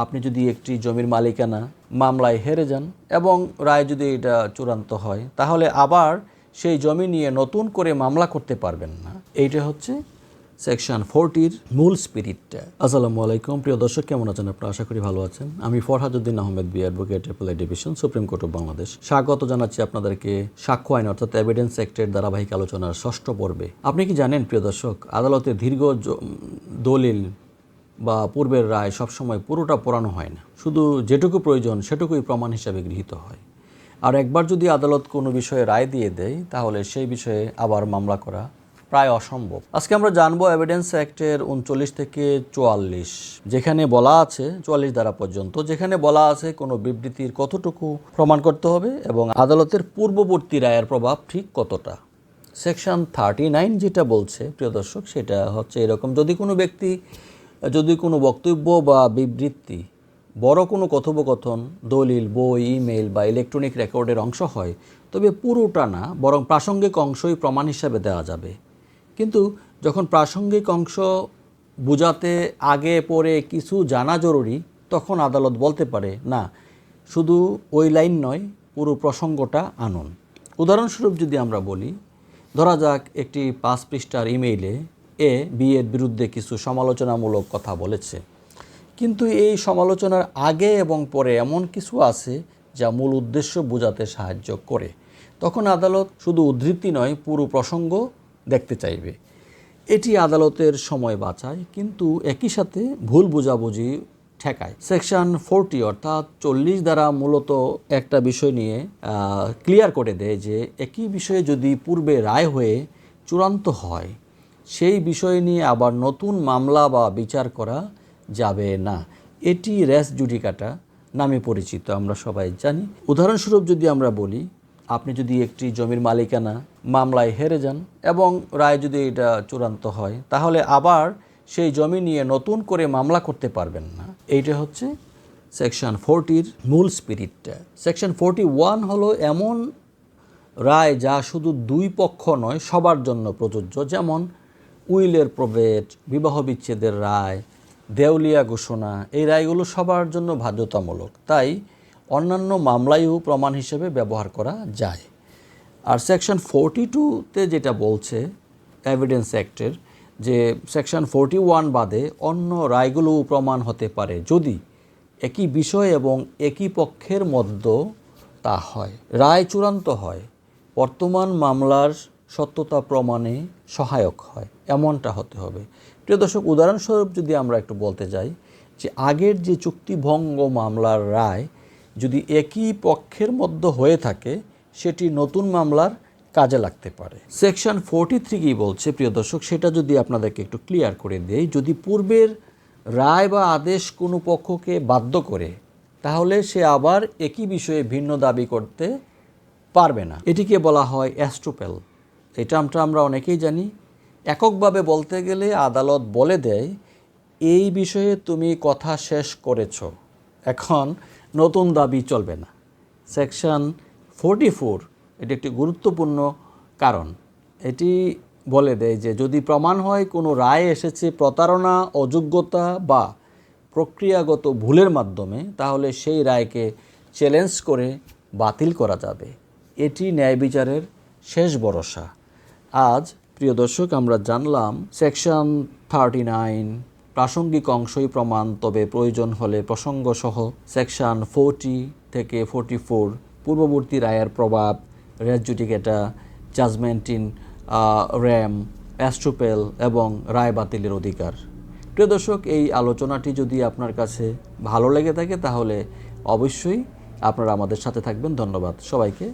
আপনি যদি একটি জমির মালিকানা মামলায় হেরে যান এবং রায় যদি এটা চূড়ান্ত হয়, তাহলে আবার সেই জমি নিয়ে নতুন করে মামলা করতে পারবেন না। এইটা হচ্ছে সেকশন 40-র মূল স্পিরিটটা। আসসালামু আলাইকুম প্রিয় দর্শক, কেমন আছেন আপনারা? আশা করি ভালো আছেন। আমি ফরহাদউদ্দিন আহমেদ বি advocate, appellate division, supreme court of Bangladesh. স্বাগত জানাচ্ছি আপনাদেরকে সাক্ষ্য আইন অর্থাৎ এভিডেন্স অ্যাক্টের ধারাবাহিক আলোচনার 6ষ্ঠ পর্বে। আপনি কি জানেন প্রিয় দর্শক, আদালতে দীর্ঘ দলিল বা পূর্বের রায় সবসময় পুরোটা পড়ানো হয় না, শুধু যেটুকু প্রয়োজন সেটুকুই প্রমাণ হিসাবে গৃহীত হয়। আর একবার যদি আদালত কোনো বিষয়ে রায় দিয়ে দেয়, তাহলে সেই বিষয়ে আবার মামলা করা প্রায় অসম্ভব। আজকে আমরা জানবো এভিডেন্স অ্যাক্টের 39 থেকে 44, যেখানে বলা আছে 44 ধারা পর্যন্ত, যেখানে বলা আছে কোনো বিবৃতির কতটুকু প্রমাণ করতে হবে এবং আদালতের পূর্ববর্তী রায়ের প্রভাব ঠিক কতটা। সেকশন 39 যেটা বলছে প্রিয় দর্শক, সেটা হচ্ছে এরকম: যদি কোনো বক্তব্য বা বিবৃতি বড় কোনো কথোপকথন, দলিল, বই, ইমেইল বা ইলেকট্রনিক রেকর্ডের অংশ হয়, তবে পুরোটা না, বরং প্রাসঙ্গিক অংশই প্রমাণ হিসাবে দেওয়া যাবে। কিন্তু যখন প্রাসঙ্গিক অংশ বোঝাতে আগে পরে কিছু জানা জরুরি, তখন আদালত বলতে পারে, না, শুধু ওই লাইন নয়, পুরো প্রসঙ্গটা আনুন। উদাহরণস্বরূপ যদি আমরা বলি, ধরা যাক একটি 5 পৃষ্ঠার ইমেইলে এ বি এর বিরুদ্ধে কিছু সমালোচনামূলক কথা বলেছে, কিন্তু এই সমালোচনার আগে এবং পরে এমন কিছু আছে যা মূল উদ্দেশ্য বোঝাতে সাহায্য করে। তখন আদালত শুধু উদ্ধৃতি নয়, পুরো প্রসঙ্গ দেখতে চাইবে। এটি আদালতের সময় বাঁচায়, কিন্তু একই সাথে ভুল বোঝাবুঝি ঠেকায়। সেকশন 40 অর্থাৎ 40 দ্বারা মূলত একটা বিষয় নিয়ে ক্লিয়ার করে দেয় যে একই বিষয়ে যদি পূর্বে রায় হয়ে চূড়ান্ত হয়, সেই বিষয় নিয়ে আবার নতুন মামলা বা বিচার করা যাবে না। এটি রেস জুডিকাটা নামে পরিচিত, আমরা সবাই জানি। উদাহরণস্বরূপ যদি আমরা বলি, আপনি যদি একটি জমির মালিকানা মামলায় হেরে যান এবং রায় যদি এটা চূড়ান্ত হয়, তাহলে আবার সেই জমি নিয়ে নতুন করে মামলা করতে পারবেন না। এইটা হচ্ছে সেকশন 40-র মূল স্পিরিটটা। সেকশন 41 হলো এমন রায় যা শুধু দুই পক্ষ নয়, সবার জন্য প্রযোজ্য। যেমন উইলের প্রবেট, বিবাহ বিচ্ছেদের রায়, দেউলিয়া ঘোষণা, এই রায়গুলো সবার জন্য বাধ্যতামূলক, তাই অন্যান্য মামলায়ও প্রমাণ হিসেবে ব্যবহার করা যায়। আর সেকশন 42-তে যেটা বলছে এভিডেন্স অ্যাক্টের, যে সেকশন 41 বাদে অন্য রায়গুলোও প্রমাণ হতে পারে যদি একই বিষয় এবং একই পক্ষের মধ্যে তা হয়, রায় চূড়ান্ত হয়, বর্তমান মামলার সত্যতা প্রমাণে সহায়ক হয়, এমনটা হতে হবে। প্রিয় দর্শক, উদাহরণস্বরূপ যদি আমরা একটু বলতে যাই, যে আগের যে চুক্তিভঙ্গ মামলার রায় যদি একই পক্ষের মধ্যে হয়ে থাকে, সেটি নতুন মামলার কাজে লাগতে পারে। সেকশন 43 কি বলছে প্রিয় দর্শক, সেটা যদি আপনাদেরকে একটু ক্লিয়ার করে দেই। যদি পূর্বের রায় বা আদেশ কোনো পক্ষকে বাধ্য করে, তাহলে সে আবার একই বিষয়ে ভিন্ন দাবি করতে পারবে না। এটিকে বলা হয় এস্ট্রোপেল। এটা আমরা অনেকেই জানি। এককভাবে বলতে গেলে আদালত বলে দেয়, এই বিষয়ে তুমি কথা শেষ করেছ, এখন নতুন দাবি চলবে না। সেকশন 44 এটি একটি গুরুত্বপূর্ণ কারণ। এটি বলে দেয় যে যদি প্রমাণ হয় কোনো রায় এসেছে প্রতারণা, অযোগ্যতা বা প্রক্রিয়াগত ভুলের মাধ্যমে, তাহলে সেই রায়কে চ্যালেঞ্জ করে বাতিল করা যাবে। এটি ন্যায় বিচারের শেষ ভরসা। আজ প্রিয় দর্শক, আমরা জানলাম সেকশন 39 প্রাসঙ্গিক অংশই প্রমাণ, তবে প্রয়োজন হলে প্রসঙ্গসহ। সেকশন 40 থেকে 44 পূর্ববর্তী রায়ের প্রভাব, রেস জুডিকাটা, জাজমেন্ট ইন রেম, এস্ট্রোপেল এবং রায় বাতিলের অধিকার। প্রিয় দর্শক, এই আলোচনাটি যদি আপনার কাছে ভালো লেগে থাকে, তাহলে অবশ্যই আপনারা আমাদের সাথে থাকবেন। ধন্যবাদ সবাইকে।